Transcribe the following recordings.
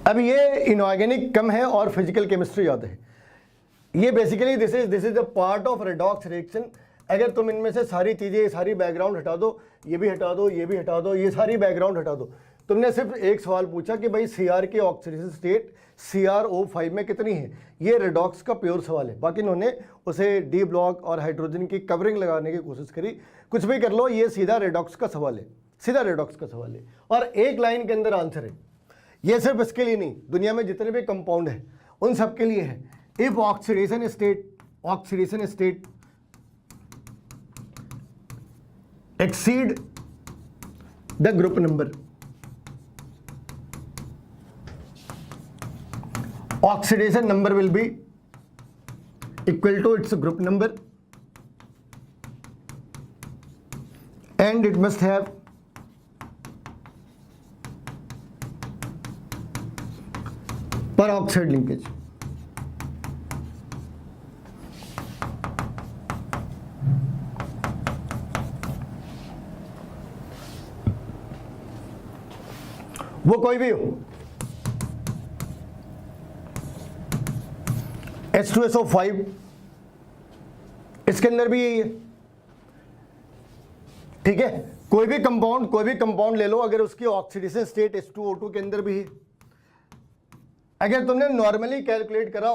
अब ये इनऑर्गेनिक कम है और फिजिकल केमिस्ट्री ज़्यादा है। ये basically this is the part of redox reaction. अगर तुम इनमें से सारी चीज़ें, सारी बैकग्राउंड हटा दो, ये भी हटा दो, ये भी हटा दो, ये सारी बैकग्राउंड हटा दो, तुमने सिर्फ एक सवाल पूछा कि भाई सीआर की ऑक्सीडेशन स्टेट CrO5 में कितनी है, ये रेडॉक्स का प्योर सवाल है। बाकी इन्होंने उसे डी ब्लॉक और हाइड्रोजन की कवरिंग लगाने की कोशिश करी। कुछ भी कर लो, ये सीधा रेडॉक्स का सवाल है, सीधा रेडॉक्स का सवाल है और एक लाइन के अंदर आंसर है। ये सिर्फ इसके लिए नहीं, दुनिया में जितने भी कंपाउंड है उन सब के लिए है। If oxidation state exceed the group number, oxidation number will be equal to its group number and it must have peroxide linkage. वो कोई भी हो, H2SO5 इसके अंदर भी यही है, ठीक है। कोई भी कंपाउंड ले लो, अगर उसकी ऑक्सीडेशन स्टेट H2O2 के अंदर भी है। अगर तुमने नॉर्मली कैलकुलेट करा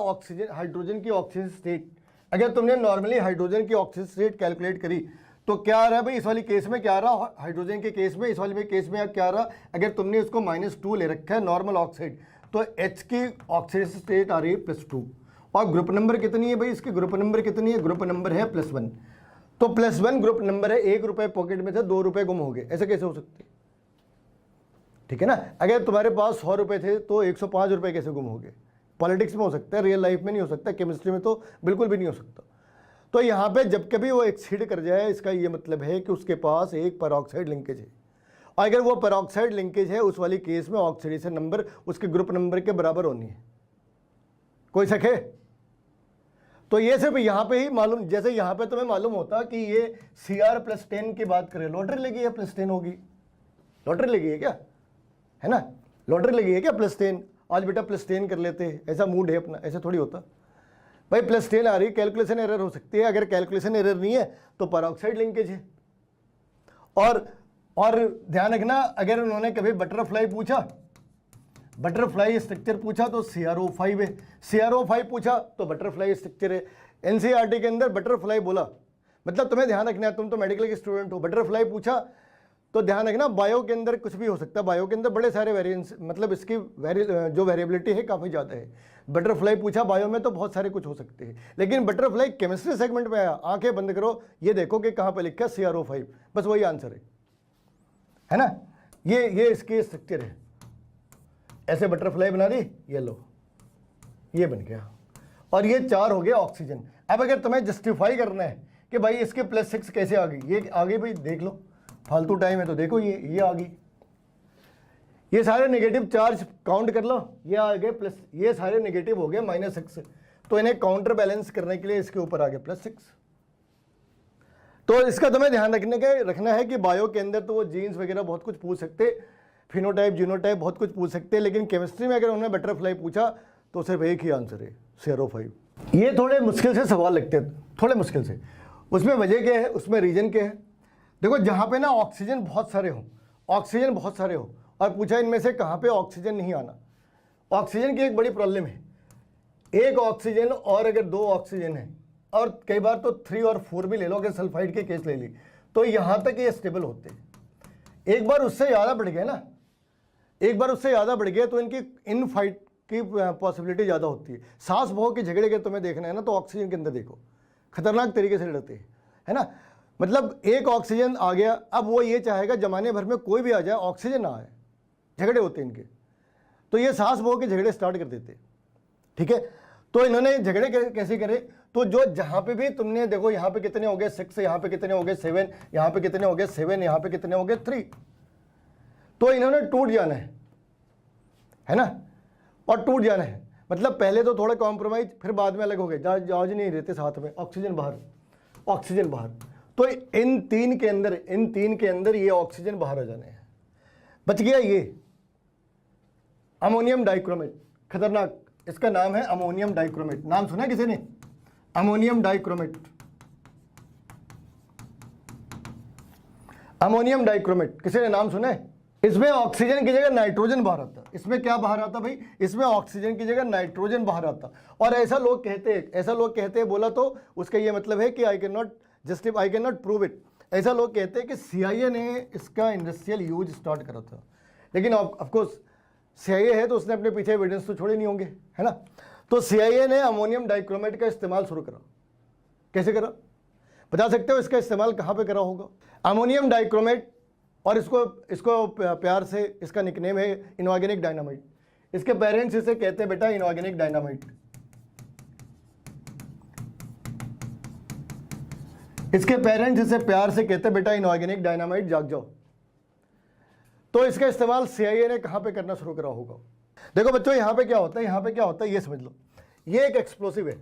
हाइड्रोजन की ऑक्सीजन स्टेट, अगर तुमने नॉर्मली हाइड्रोजन की ऑक्सीजन स्टेट कैलकुलेट करी तो क्या आ रहा है भाई, इस वाली केस में क्या आ रहा, हाइड्रोजन के केस में, इस वाले केस में क्या आ रहा, अगर तुमने इसको -2 ले रखा है नॉर्मल ऑक्साइड, तो H की ऑक्सीडेशन स्टेट आ रही है +2 और ग्रुप नंबर कितनी है भाई, इसकी ग्रुप नंबर कितनी है, ग्रुप नंबर है +1। तो +1 ग्रुप नंबर है, 1 रुपये पॉकेट में से 2 रुपये गुम हो गए, ऐसे कैसे हो सकते, ठीक है ना। अगर तुम्हारे पास 100 रुपये थे तो 105 रुपये कैसे गुम हो गए। पॉलिटिक्स में हो सकता है, रियल लाइफ में नहीं हो सकता, केमिस्ट्री में तो बिल्कुल भी नहीं हो सकता। तो यहाँ पे जब कभी वो एक्सीड कर जाए, इसका ये मतलब है कि उसके पास एक पेरोक्साइड लिंकेज है और अगर वो पेरोक्साइड लिंकेज है, उस वाली केस में ऑक्सीडेशन नंबर उसके ग्रुप नंबर के बराबर होनी है। कोई शक है? तो ये सिर्फ यहाँ पे ही मालूम, जैसे यहाँ पे तुम्हें मालूम होता कि ये Cr+10 की बात करें, लॉटरी लगी है +10 होगी, लॉटरी लगी है क्या, है ना, लॉटरी लगी है क्या +10, आज बेटा +10 कर लेते हैं, ऐसा मूड है अपना, ऐसे थोड़ी होता भाई। +10 आ रही, कैलकुलेशन एरर हो सकती है, अगर कैलकुलेशन एरर नहीं है तो पेरोक्साइड लिंकेज है। और ध्यान रखना, अगर उन्होंने कभी बटरफ्लाई पूछा, बटरफ्लाई स्ट्रक्चर पूछा तो CrO5 है, CrO5 पूछा तो बटरफ्लाई स्ट्रक्चर है। NCERT के अंदर बटरफ्लाई बोला, मतलब तुम्हें ध्यान रखना है, तुम तो मेडिकल के स्टूडेंट हो, बटरफ्लाई पूछा तो ध्यान रखना, बायो के अंदर कुछ भी हो सकता है, बायो के अंदर बड़े सारे वेरिएंस, मतलब इसकी जो वेरिएबिलिटी है काफ़ी ज़्यादा है। बटरफ्लाई पूछा बायो में तो बहुत सारे कुछ हो सकते हैं, लेकिन बटरफ्लाई केमिस्ट्री सेगमेंट में आया, आंखें बंद करो, ये देखो कि कहाँ पे लिखा है CrO5, बस वही आंसर है ना। ये इसकी स्ट्रक्चर है, ऐसे बटरफ्लाई बना दी, ये लो, ये बन गया और ये 4 हो गया ऑक्सीजन। अब अगर तुम्हें जस्टिफाई करना है कि भाई इसके +6 कैसे आ गई, ये आ गई भाई, देख लो, फालतू टाइम है तो देखो, ये आ गई, ये सारे नेगेटिव चार्ज काउंट कर लो, ये आ गए प्लस, ये सारे नेगेटिव हो गए -6, तो इन्हें काउंटर बैलेंस करने के लिए इसके ऊपर आ गए +6। तो इसका तुम्हें ध्यान रखना है कि बायो के अंदर तो वो जीन्स वगैरह बहुत कुछ पूछ सकते, फिनोटाइप जीनोटाइप बहुत कुछ पूछ सकते हैं, लेकिन केमिस्ट्री में अगर उन्होंने बटरफ्लाई पूछा तो सिर्फ एक ही आंसर है, CrO5। ये थोड़े मुश्किल से सवाल लगते हैं, थोड़े मुश्किल से। उसमें वजह क्या है, उसमें रीजन क्या है। देखो जहाँ पे ना ऑक्सीजन बहुत सारे हो, ऑक्सीजन बहुत सारे हो और पूछा इनमें से कहाँ पे ऑक्सीजन नहीं आना। ऑक्सीजन की एक बड़ी प्रॉब्लम है, एक ऑक्सीजन और अगर 2 ऑक्सीजन है, और कई बार तो 3 और 4 भी ले लो, अगर सल्फाइड के केस ले ली तो यहाँ तक ये स्टेबल होते हैं। एक बार उससे ज़्यादा बढ़ गया ना, एक बार उससे ज़्यादा बढ़ गया तो इनकी इन फाइट की पॉसिबिलिटी ज़्यादा होती है। सांस बहो के झगड़े के तुम्हें देखना है ना, तो ऑक्सीजन के अंदर देखो, खतरनाक तरीके से लड़ते हैं, है ना। मतलब एक ऑक्सीजन आ गया, अब वो ये चाहेगा जमाने भर में कोई भी आ जाए ऑक्सीजन ना आए, झगड़े होते हैं इनके, तो ये सांस बहो के झगड़े स्टार्ट कर देते, ठीक है। तो इन्होंने झगड़े कैसे करे, तो जो जहाँ पे भी तुमने देखो, यहाँ पे कितने हो गए 6, यहाँ पे कितने हो गए 7, यहाँ पे कितने हो गए 7, यहाँ पे कितने हो गए 3, तो इन्होंने टूट जाना है ना, और टूट जाना है। मतलब पहले तो थोड़ा कॉम्प्रोमाइज, फिर बाद में अलग हो गए, जहाज नहीं रहते साथ में, ऑक्सीजन बाहर, ऑक्सीजन बाहर। तो इन तीन के अंदर ये ऑक्सीजन बाहर आ जाने हैं। बच गया ये, अमोनियम डाइक्रोमेट, खतरनाक, इसका नाम है अमोनियम डाइक्रोमेट। नाम सुना है किसी ने? अमोनियम डाइक्रोमेट, अमोनियम डाइक्रोमेट किसी ने नाम सुना है? इसमें ऑक्सीजन की जगह नाइट्रोजन बाहर आता। इसमें क्या बाहर आता भाई? इसमें ऑक्सीजन की जगह नाइट्रोजन बाहर आता। और ऐसा लोग कहते हैं, बोला तो उसका ये मतलब है कि I can not prove it. ऐसा लोग कहते हैं कि CIA ने इसका इंडस्ट्रियल यूज स्टार्ट करा था, लेकिन ऑफकोर्स CIA है तो उसने अपने पीछे एविडेंस तो छोड़े नहीं होंगे, है ना। तो CIA ने अमोनियम डाइक्रोमेट का इस्तेमाल शुरू करा। कैसे करा बता सकते हो? इसका इस्तेमाल कहाँ पे करा होगा? अमोनियम डाइक्रोमेट, और इसको प्यार से इसका निकनेम है इनऑर्गेनिक डायनामाइट। इसके पेरेंट्स इसे कहते हैं बेटा इनऑर्गेनिक डायनामाइट। इसके पेरेंट्स इसे प्यार से कहते हैं बेटा इनऑर्गेनिक डायनामाइट, जाग जाओ। तो इसका इस्तेमाल CIA ने कहां पे करना शुरू करा होगा? देखो बच्चों, यहां पे क्या होता है, ये समझ लो। ये एक एक्सप्लोसिव है,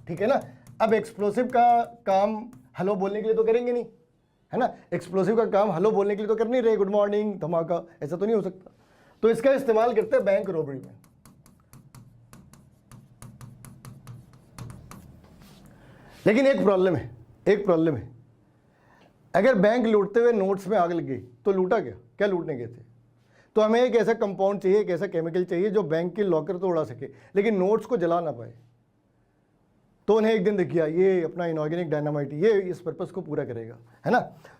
ठीक है ना। अब एक्सप्लोसिव का काम हेलो बोलने के लिए तो करेंगे नहीं, है ना। एक्सप्लोसिव का काम हेलो बोलने के लिए तो कर नहीं रहे, गुड मॉर्निंग धमाका, ऐसा तो नहीं हो सकता। तो इसका इस्तेमाल करते हैं बैंक रॉबरी में। लेकिन एक प्रॉब्लम है, अगर बैंक लूटते हुए नोट्स में आग लग गई तो लूटा क्या लूटने गए थे? तो हमें एक ऐसा कंपाउंड चाहिए, एक ऐसा केमिकल चाहिए जो बैंक के लॉकर तो उड़ा सके लेकिन नोट्स को जला ना पाए। तो उन्हें एक दिन दिख गया ये अपना इनऑर्गेनिक डायनामाइट, ये इस पर्पस को पूरा करेगा, है ना।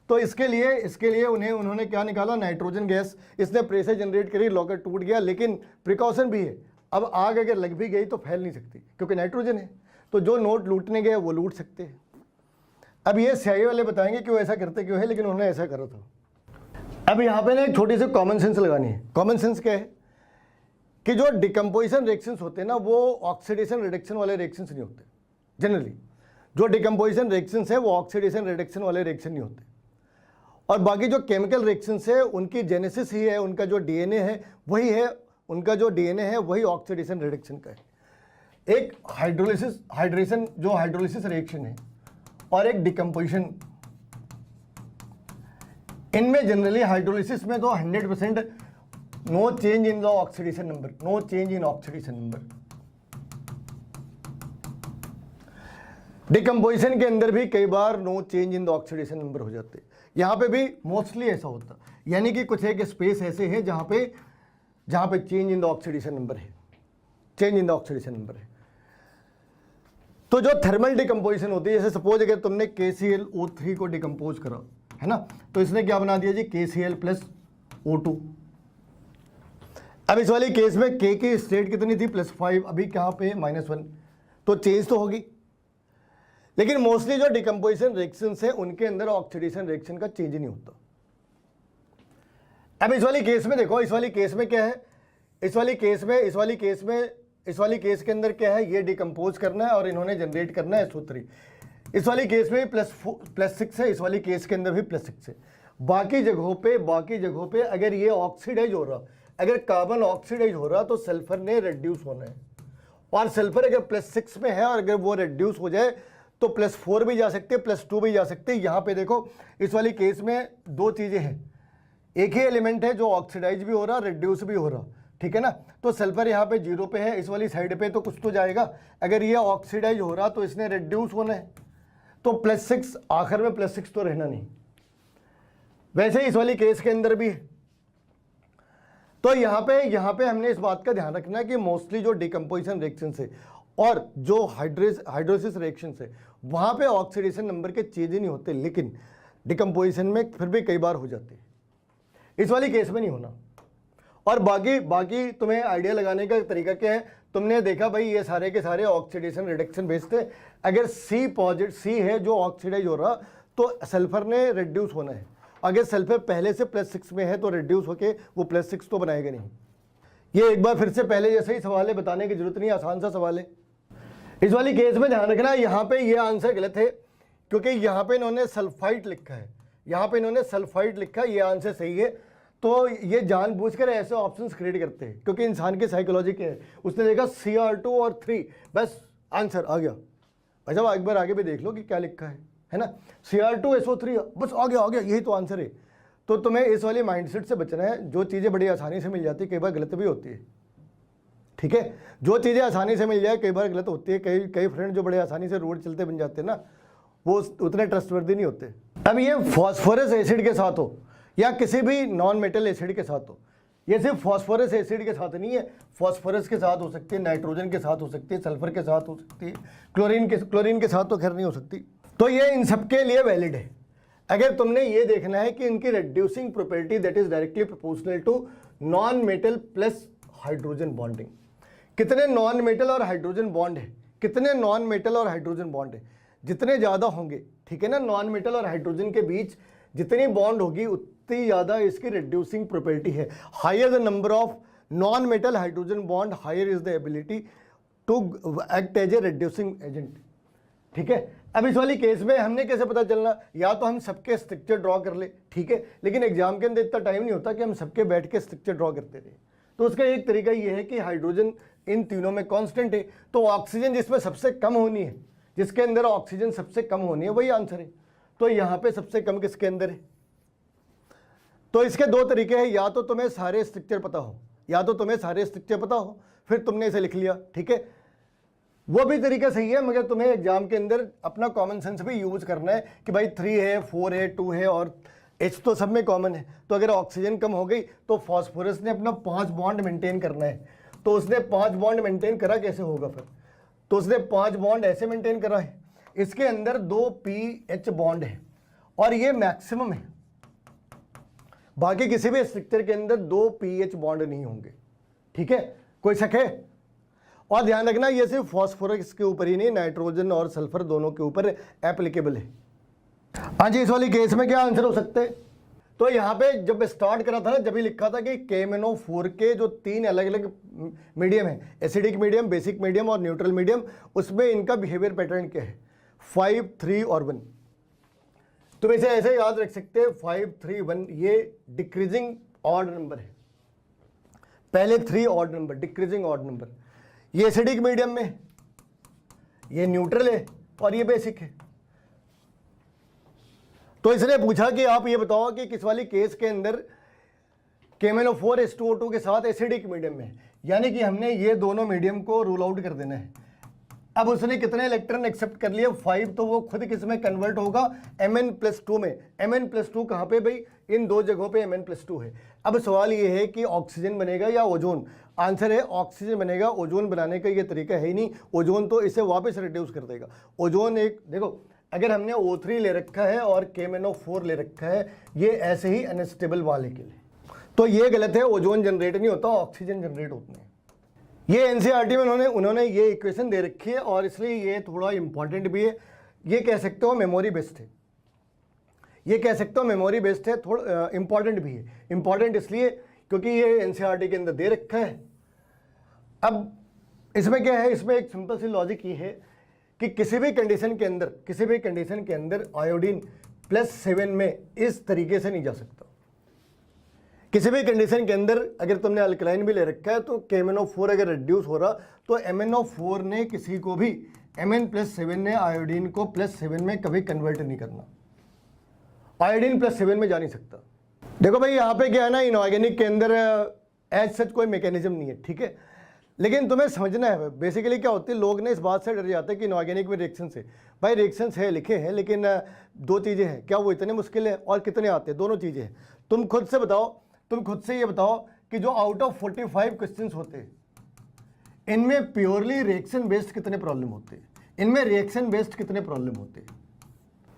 तो इसके लिए उन्होंने क्या निकाला? Nitrogen gas. इसने प्रेशर जनरेट करी, लॉकर टूट गया, लेकिन प्रिकॉशन भी है। अब आग अगर लग भी गई तो फैल नहीं सकती क्योंकि नाइट्रोजन है। तो जो नोट लूटने गए वो लूट सकते हैं। अब ये CIA वाले बताएंगे क्यों ऐसा करते क्यों है, लेकिन उन्होंने ऐसा करा था। अब यहाँ पे ना एक छोटी सी कॉमन सेंस लगानी है। कॉमन सेंस क्या है कि जो डिकम्पोजिशन रिएक्शंस होते हैं ना, वो ऑक्सीडेशन रिडक्शन वाले रिएक्शंस नहीं होते। जनरली जो डिकम्पोजिशन रिएक्शंस है वो ऑक्सीडेशन रिडक्शन वाले रिएक्शन नहीं होते। और बाकी जो केमिकल रिएक्शंस है उनकी जेनेसिस ही है, उनका जो DNA है वही है, वही ऑक्सीडेशन रिडक्शन का है। एक हाइड्रोलिसिस रिएक्शन है और एक डिकम्पोजिशन। इनमें जनरली हाइड्रोलिसिस में तो 100% no change in the oxidation number, decomposition के अंदर भी कई बार no change in the oxidation number हो जाते हैं। यहां पे भी मोस्टली ऐसा होता, यानी कि कुछ एक स्पेस ऐसे है जहां पे change in the oxidation number है। तो जो थर्मल डिकम्पोजिशन होती है, जैसे सपोज अगर तुमने KClO3 को डिकम्पोज करा, है ना, तो इसने क्या बना दिया जी? KCl plus O2। अब इस वाली केस में K की स्टेट कितनी थी? +5, अभी क्या पे -1, तो चेंज तो होगी। लेकिन मोस्टली जो डिकम्पोजिशन रिएक्शंस है उनके अंदर ऑक्सीडेशन रिएक्शन का चेंज नहीं होता। अब इस वाली केस में देखो, इस वाली केस में क्या है? इस वाली केस के अंदर क्या है? ये डिकम्पोज करना है और इन्होंने जनरेट करना है SO3। इस वाली केस में भी +6 है, इस वाली केस के अंदर भी +6 है। बाकी जगहों पे अगर ये ऑक्सीडाइज हो रहा, अगर कार्बन ऑक्सीडाइज हो रहा तो सल्फर ने रिड्यूस होना है। और सल्फर अगर +6 में है और अगर वो रिड्यूस हो जाए तो +4 भी जा सकते, +2 भी जा सकते। यहाँ पे देखो इस वाली केस में दो चीज़ें हैं, एक ही एलिमेंट है जो ऑक्सीडाइज भी हो रहा, रिड्यूस भी हो रहा, ठीक है ना। तो सल्फर यहाँ पे 0 पे है, इस वाली साइड पे तो कुछ तो जाएगा। अगर ये ऑक्सीडाइज हो रहा तो इसने रिड्यूस होना है, तो +6 आखिर में +6 तो रहना नहीं। वैसे ही इस वाली केस के अंदर भी है। तो यहाँ पे हमने इस बात का ध्यान रखना है कि मोस्टली जो डिकम्पोजिशन रिएक्शन है और जो हाइड्रोलिसिस रिएक्शन है वहाँ पे ऑक्सीडेशन नंबर के चेंज नहीं होते, लेकिन डिकम्पोजिशन में फिर भी कई बार हो जाते हैं। इस वाली केस में नहीं होना। और बाकी तुम्हें आइडिया लगाने का तरीका क्या है? तुमने देखा भाई ये सारे के सारे ऑक्सीडेशन रिडक्शन बेस्ड थे। अगर C है जो ऑक्सीडाइज हो रहा तो सल्फर ने रिड्यूस होना है। अगर सल्फर पहले से +6 में है तो रिड्यूस होके वो +6 तो बनाएगा नहीं। ये एक बार फिर से पहले जैसे ही सवाल है, बताने की जरूरत नहीं, आसान सा सवाल है। इस वाली केस में ध्यान रखना, यहाँ पे ये आंसर गलत है क्योंकि यहाँ पे इन्होंने सल्फाइड लिखा है, ये आंसर सही है। तो ये जानबूझकर ऐसे ऑप्शंस क्रिएट करते हैं क्योंकि इंसान की साइकोलॉजी क्या है, उसने देखा Cr2 और 3, बस आंसर आ गया। अच्छा एक बार आगे भी देख लो कि क्या लिखा है ना। Cr2SO3 बस आ गया, यही तो आंसर है। तो तुम्हें इस वाले माइंडसेट से बचना है। जो चीज़ें बड़ी आसानी से मिल जाती है कई बार गलत भी होती है, ठीक है, जो चीज़ें आसानी से मिल जाए कई बार गलत होती है। कई कई फ्रेंड जो बड़े आसानी से रोड चलते बन जाते हैं ना, वो उतने ट्रस्टवर्दी नहीं होते। अब ये फॉस्फोरस एसिड के साथ हो या किसी भी नॉन मेटल एसिड के साथ हो, ये सिर्फ फॉस्फोरस एसिड के साथ नहीं है, फॉस्फोरस के साथ हो सकती है, नाइट्रोजन के साथ हो सकती है, सल्फर के साथ हो सकती है, क्लोरीन के साथ तो खैर नहीं हो सकती। तो ये इन सबके लिए वैलिड है। अगर तुमने ये देखना है कि इनकी reducing property that is directly proportional to non metal plus hydrogen bonding, कितने नॉन मेटल और हाइड्रोजन बॉन्ड है, कितने नॉन मेटल और हाइड्रोजन बॉन्ड है, जितने ज़्यादा होंगे, ठीक है ना, नॉन मेटल और हाइड्रोजन के बीच जितनी बॉन्ड होगी उतनी ज़्यादा इसकी रिड्यूसिंग प्रॉपर्टी है। Higher the number of non metal hydrogen bond, higher is the ability to act as a reducing agent. ठीक है, अब इस वाली केस में हमने कैसे पता चलना, या तो हम सबके स्ट्रक्चर ड्रॉ कर ले, ठीक है, लेकिन एग्जाम के अंदर इतना टाइम नहीं होता कि हम सबके बैठ के स्ट्रक्चर ड्रॉ करते रहे। तो उसका एक तरीका ये है कि हाइड्रोजन इन तीनों में कांस्टेंट है, तो ऑक्सीजन जिसमें सबसे कम होनी है, जिसके अंदर ऑक्सीजन सबसे कम होनी है, वही आंसर है। तो यहाँ पे सबसे कम किसके अंदर है? तो इसके दो तरीके हैं, या तो तुम्हें सारे स्ट्रक्चर पता हो, या तो तुम्हें सारे स्ट्रक्चर पता हो फिर तुमने इसे लिख लिया, ठीक है, वो भी तरीका सही है, मगर तुम्हें एग्जाम के अंदर अपना कॉमन सेंस भी यूज करना है कि भाई 3 है, 4 है, 2 है और H तो सब में कॉमन है। तो अगर ऑक्सीजन कम हो गई तो फॉस्फोरस ने अपना 5 बॉन्ड मेंटेन करना है, तो उसने 5 बॉन्ड मेंटेन करा, कैसे होगा फिर? तो उसने 5 बॉन्ड ऐसे मेंटेन करा है, इसके अंदर 2 pH बॉन्ड है और ये मैक्सिमम है, बाकी किसी भी स्ट्रक्चर के अंदर 2 pH बॉन्ड नहीं होंगे, ठीक है, कोई शक है? और ध्यान रखना ये सिर्फ फॉस्फोरस के ऊपर ही नहीं, नाइट्रोजन और सल्फर दोनों के ऊपर एप्लीकेबल है। हाँ जी, इस वाली केस में क्या आंसर हो सकते हैं? तो यहाँ पे जब स्टार्ट करा था ना, जब ही लिखा था कि KMnO4 के जो 3 अलग अलग मीडियम है, एसिडिक मीडियम, बेसिक मीडियम और न्यूट्रल मीडियम, उसमें इनका बिहेवियर पैटर्न क्या है, 5, 3 और 1। तुम इसे ऐसे याद रख सकते हैं, 5, 3, 1 ये डिक्रीजिंग ऑड नंबर है, पहले 3 odd number, decreasing odd number. ये एसिडिक मीडियम में, ये न्यूट्रल है और ये बेसिक है। तो इसने पूछा कि आप ये बताओ कि किस वाली केस के अंदर KMnO4 H2O2 के साथ एसिडिक मीडियम में, यानी कि हमने ये दोनों मीडियम को रूल आउट कर देना है। अब उसने कितने इलेक्ट्रॉन एक्सेप्ट कर लिए? 5, तो वो खुद किस में कन्वर्ट होगा? Mn+2 में। Mn+2 कहाँ पे भाई? इन दो जगहों पे Mn+2 है। अब सवाल ये है कि ऑक्सीजन बनेगा या ओजोन? आंसर है ऑक्सीजन बनेगा, ओजोन बनाने का ये तरीका है ही नहीं, ओजोन तो इसे वापस रिड्यूस कर देगा। ओजोन एक, देखो अगर हमने O3 ले रखा है और KMnO4 ले रखा है, ये ऐसे ही अनस्टेबल वाले के लिए, तो ये गलत है, ओजोन जनरेट नहीं होता, ऑक्सीजन जनरेट होते हैं। ये NCERT में उन्होंने ये इक्वेशन दे रखी है और इसलिए ये थोड़ा इंपॉर्टेंट भी है। ये कह सकते हो मेमोरी बेस्ड है, ये कह सकते हो मेमोरी बेस्ड है, थोड़ा इंपॉर्टेंट भी है। इंपॉर्टेंट इसलिए क्योंकि ये NCERT के अंदर दे रखा है। अब इसमें क्या है, इसमें एक सिंपल सी लॉजिक ये है कि किसी भी कंडीशन के अंदर आयोडीन +7 में इस तरीके से नहीं जा सकता। किसी भी कंडीशन के अंदर अगर तुमने अल्कलाइन भी ले रखा है तो KMnO4 अगर रिड्यूस हो रहा तो MnO4 ने किसी को भी, Mn+7 ने आयोडीन को +7 में कभी कन्वर्ट नहीं करना, आयोडीन +7 में जा नहीं सकता। देखो भाई यहाँ पे क्या है ना, इनऑर्गेनिक के अंदर एज सच कोई मैकेनिज्म नहीं है, ठीक है, लेकिन तुम्हें समझना है बेसिकली क्या होती है। लोग ने इस बात से डर जाते हैं कि इनऑर्गेनिक में रिएक्शंस है। भाई रिएक्शंस है, लिखे हैं, लेकिन दो चीज़ें हैं, क्या वो इतने मुश्किल है और कितने आते हैं, दोनों चीज़ें हैं। तुम खुद से ये बताओ कि जो आउट ऑफ 45 क्वेश्चंस होते हैं, इनमें प्योरली रिएक्शन बेस्ड कितने प्रॉब्लम होते हैं, इनमें रिएक्शन बेस्ड कितने प्रॉब्लम होते हैं?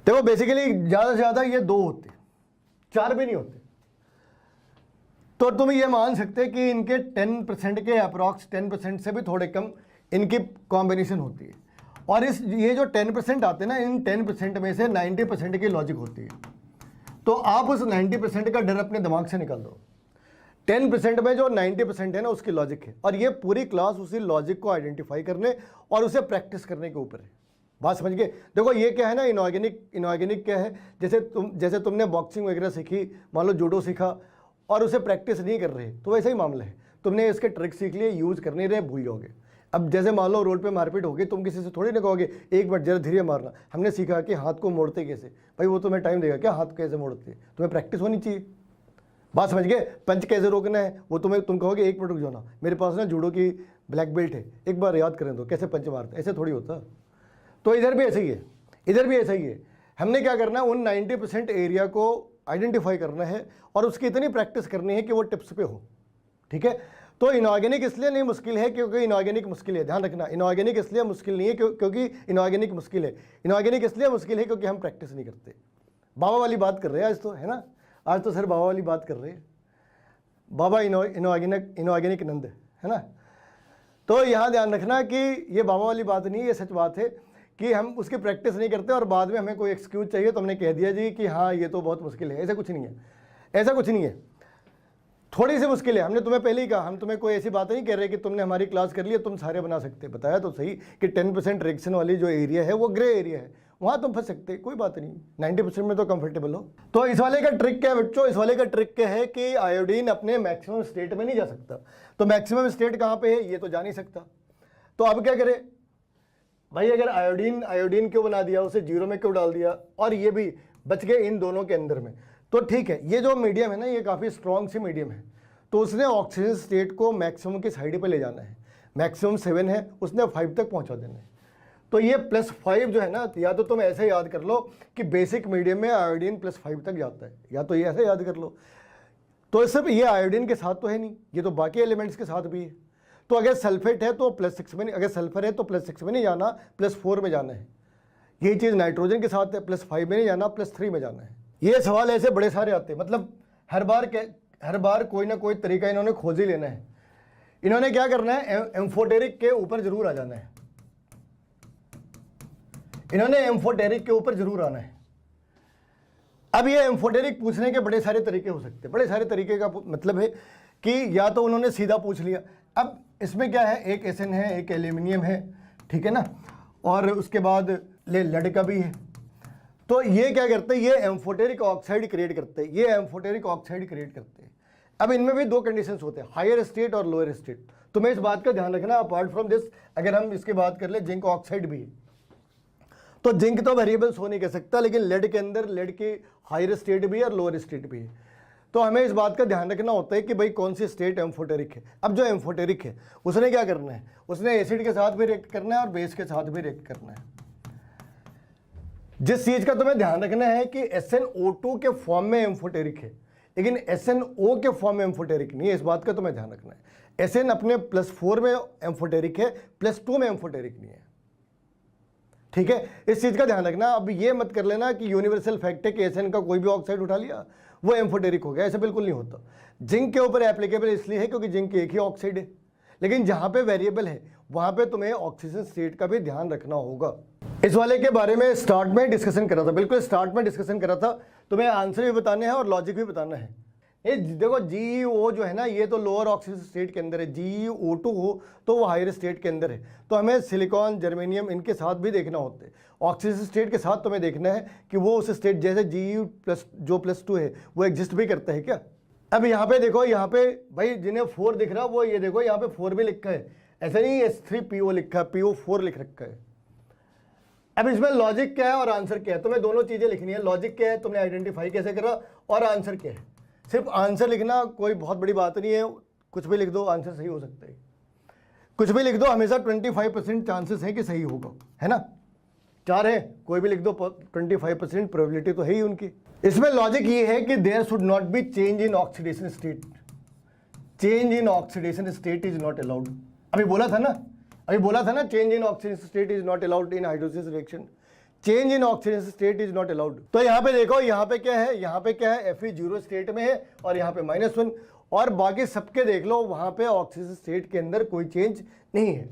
देखो बेसिकली ज़्यादा से ज़्यादा ये 2 होते, 4 भी नहीं होते। तो तुम ये मान सकते कि इनके 10% के अप्रॉक्स 10% से भी थोड़े कम इनकी कॉम्बिनेशन होती है। और ये जो 10% आते हैं ना, इन 10% में से 90% की लॉजिक होती है। तो आप उस 90% का डर अपने दिमाग से निकाल दो। 10% में जो 90% है ना, उसकी लॉजिक है, और ये पूरी क्लास उसी लॉजिक को आइडेंटिफाई करने और उसे प्रैक्टिस करने के ऊपर है। बात समझ गए? देखो ये क्या है ना, इनऑर्गेनिक क्या है, जैसे तुमने बॉक्सिंग वगैरह सीखी, मान लो जूडो सीखा और उसे प्रैक्टिस नहीं कर रहे, तो वैसा ही मामला है। तुमने इसके ट्रिक सीख लिए, यूज़ कर नहीं रहे, भूल जाओगे। अब जैसे मान लो रोड पे मारपीट होगी, तुम किसी से थोड़ी ना कहोगे 1 मिनट जरा धीरे मारना। हमने सीखा कि हाथ को मोड़ते कैसे, भाई वो तुम्हें टाइम देगा क्या, हाथ कैसे मोड़ते हैं, तुम्हें प्रैक्टिस होनी चाहिए। बात समझ गए? पंच कैसे रोकना है वो तुम कहोगे 1 मिनट रुक जाओ ना, मेरे पास ना जूडो की ब्लैक बेल्ट है, एक बार याद करें तो कैसे पंच मारते, ऐसे थोड़ी होता। तो इधर भी ऐसे ही है, इधर भी ऐसा ही है। हमने क्या करना है, उन 90% एरिया को आइडेंटिफाई करना है और उसकी इतनी प्रैक्टिस करनी है कि वो टिप्स पे हो, ठीक है। तो इनऑर्गेनिक इसलिए नहीं मुश्किल है क्योंकि इनऑर्गेनिक मुश्किल है, ध्यान रखना, इनऑर्गेनिक इसलिए मुश्किल नहीं है क्योंकि इनऑर्गेनिक मुश्किल है, इनऑर्गेनिक इसलिए मुश्किल है क्योंकि हम प्रैक्टिस नहीं करते। बाबा वाली बात कर रहे हैं आज तो, है ना, आज तो सर बाबा वाली बात कर रहे हैं, बाबा इनऑर्गेनिक नंद, है ना। तो यहाँ ध्यान रखना कि ये बाबा वाली बात नहीं है, ये सच बात है कि हम उसकी प्रैक्टिस नहीं करते और बाद में हमें कोई एक्सक्यूज चाहिए तो हमने कह दिया जी कि हाँ ये तो बहुत मुश्किल है। ऐसा कुछ नहीं है, ऐसा कुछ नहीं है, थोड़ी सी मुश्किल है। हमने तुम्हें पहले ही कहा, हम तुम्हें कोई ऐसी बात नहीं कह रहे कि तुमने हमारी क्लास कर ली तुम सारे बना सकते। बताया तो सही कि 10% रिएक्शन वाली जो एरिया है वो ग्रे एरिया है, वहाँ तुम फंस सकते, कोई बात नहीं, 90% में तो कंफर्टेबल हो। तो इस वाले का ट्रिक क्या है बच्चों, इस वाले का ट्रिक क्या है कि आयोडीन अपने मैक्सिमम स्टेट में नहीं जा सकता। तो मैक्सिमम स्टेट कहाँ पे है ये तो जा नहीं सकता। तो अब क्या करें भाई, अगर आयोडीन क्यों बना दिया, उसे 0 में क्यों डाल दिया और ये भी बच गए इन दोनों के अंदर में, तो ठीक है। ये जो मीडियम है ना ये काफ़ी स्ट्रॉन्ग सी मीडियम है, तो उसने ऑक्सीजन स्टेट को मैक्सिमम की साइड पे ले जाना है। मैक्सिमम 7 है, उसने 5 तक पहुंचा देना है। तो ये +5 जो है ना, या तो तुम ऐसे याद कर लो कि बेसिक मीडियम में आयोडीन +5 तक जाता है, या तो ये ऐसे याद कर लो। तो सिर्फ ये आयोडीन के साथ तो है नहीं, ये तो बाकी एलिमेंट्स के साथ भी है। तो अगर सल्फेट है तो +6 में, अगर सल्फर है तो +6 में नहीं जाना, +4 में जाना है। यही चीज़ नाइट्रोजन के साथ है, +5 में नहीं जाना, +3 में जाना है। ये सवाल ऐसे बड़े सारे आते हैं, मतलब हर बार कोई ना कोई तरीका इन्होंने खोज ही लेना है। इन्होंने क्या करना है, एम्फोटेरिक के ऊपर जरूर आ जाना है, इन्होंने एम्फोटेरिक के ऊपर जरूर आना है। अब ये एम्फोटेरिक पूछने के बड़े सारे तरीके हो सकते हैं। बड़े सारे तरीके का मतलब है कि या तो उन्होंने सीधा पूछ लिया, अब इसमें क्या है, एक एसएन है, एक एल्यूमिनियम है, ठीक है ना, और उसके बाद लेड का भी है। तो ये क्या करते हैं, ये एम्फोटेरिक ऑक्साइड क्रिएट करते हैं, ये एम्फोटेरिक ऑक्साइड क्रिएट करते हैं। अब इनमें भी 2 कंडीशंस होते हैं, हायर स्टेट और लोअर स्टेट। तो मैं इस बात का ध्यान रखना, अपार्ट फ्रॉम दिस अगर हम इसकी बात कर ले, जिंक ऑक्साइड भी है, तो जिंक तो वेरिएबल्स हो नहीं कह सकता, लेकिन लेड के अंदर लेड की हायर स्टेट भी है और लोअर स्टेट भी है। तो हमें इस बात का ध्यान रखना होता है कि भाई कौन सी स्टेट एम्फोटेरिक है। अब जो एम्फोटेरिक है उसने क्या करना है, उसने एसिड के साथ भी रिएक्ट करना है और बेस के साथ भी रिएक्ट करना है। जिस चीज का तुम्हें ध्यान रखना है कि SnO2 के फॉर्म में एम्फोटेरिक है, लेकिन SnO के फॉर्म में एम्फोटेरिक नहीं है, इस बात का तुम्हें ध्यान रखना है। Sn अपने +4 में एम्फोटेरिक है, +2 में एम्फोटेरिक नहीं है, ठीक है, इस चीज का ध्यान रखना। अब ये मत कर लेना कि यूनिवर्सल फैक्ट है कि Sn का कोई भी ऑक्साइड उठा लिया वो एम्फोटेरिक हो गया, ऐसा बिल्कुल नहीं होता। जिंक के ऊपर एप्लीकेबल इसलिए है क्योंकि जिंक एक ही ऑक्साइड है, लेकिन जहां पे वेरिएबल है वहां पे तुम्हें ऑक्सीजन स्टेट का भी ध्यान रखना होगा। इस वाले के बारे में स्टार्ट में डिस्कशन करा था, बिल्कुल स्टार्ट में डिस्कसन करा था। तुम्हें आंसर भी बताने हैं और लॉजिक भी बताना है। ये देखो GeO जो है ना, ये तो लोअर ऑक्सीजन स्टेट के अंदर है, GeO2 हो तो वो हायर स्टेट के अंदर है। तो हमें सिलिकॉन, जर्मेनियम इनके साथ भी देखना होता है। ऑक्सीजन स्टेट के साथ तुम्हें देखना है कि वो उस स्टेट जैसे Ge+ जो +2 है वो एग्जिस्ट भी करता है क्या। अब यहाँ पे देखो, यहाँ पे भाई जिन्हें 4 दिख रहा वो ये देखो, यहाँ पे 4 भी लिखा है, ऐसा नहीं S3PO लिखा है, PO4 लिख रखा है। अब इसमें लॉजिक क्या है और आंसर क्या है, तुम्हें दोनों चीजें लिखनी है। लॉजिक क्या है, तुमने आइडेंटिफाई कैसे करा, और आंसर क्या है। सिर्फ आंसर लिखना कोई बहुत बड़ी बात नहीं है, कुछ भी लिख दो आंसर सही हो सकता है, कुछ भी लिख दो, हमेशा 25% चांसेस है कि सही होगा, है ना। 4 है, कोई भी लिख दो, 25% प्रोबेबिलिटी तो है ही उनकी। इसमें लॉजिक ये है कि there should not be change in oxidation state, change in oxidation state is not allowed. अभी बोला था ना, change in oxidation state is not allowed in hydrolysis reaction, change in oxidation state is not allowed. तो यहाँ पे देखो, यहाँ पे क्या है, यहाँ पे क्या है, Fe 0 स्टेट में है और यहाँ पे -1, और बाकी सबके देख लो, वहाँ पे ऑक्सीजन स्टेट के अंदर कोई चेंज नहीं है।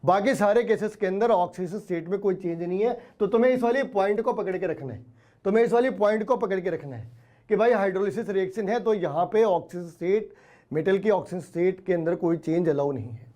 बाकी सारे केसेस के अंदर ऑक्सीजन स्टेट में कोई चेंज नहीं है। तो तुम्हें इस वाली पॉइंट को पकड़ के रखना है, तुम्हें इस वाली पॉइंट को पकड़ के रखना है कि भाई हाइड्रोलिसिस रिएक्शन है तो यहाँ पे ऑक्सीजन स्टेट, मेटल की ऑक्सीजन स्टेट के अंदर कोई चेंज अलाउ नहीं है।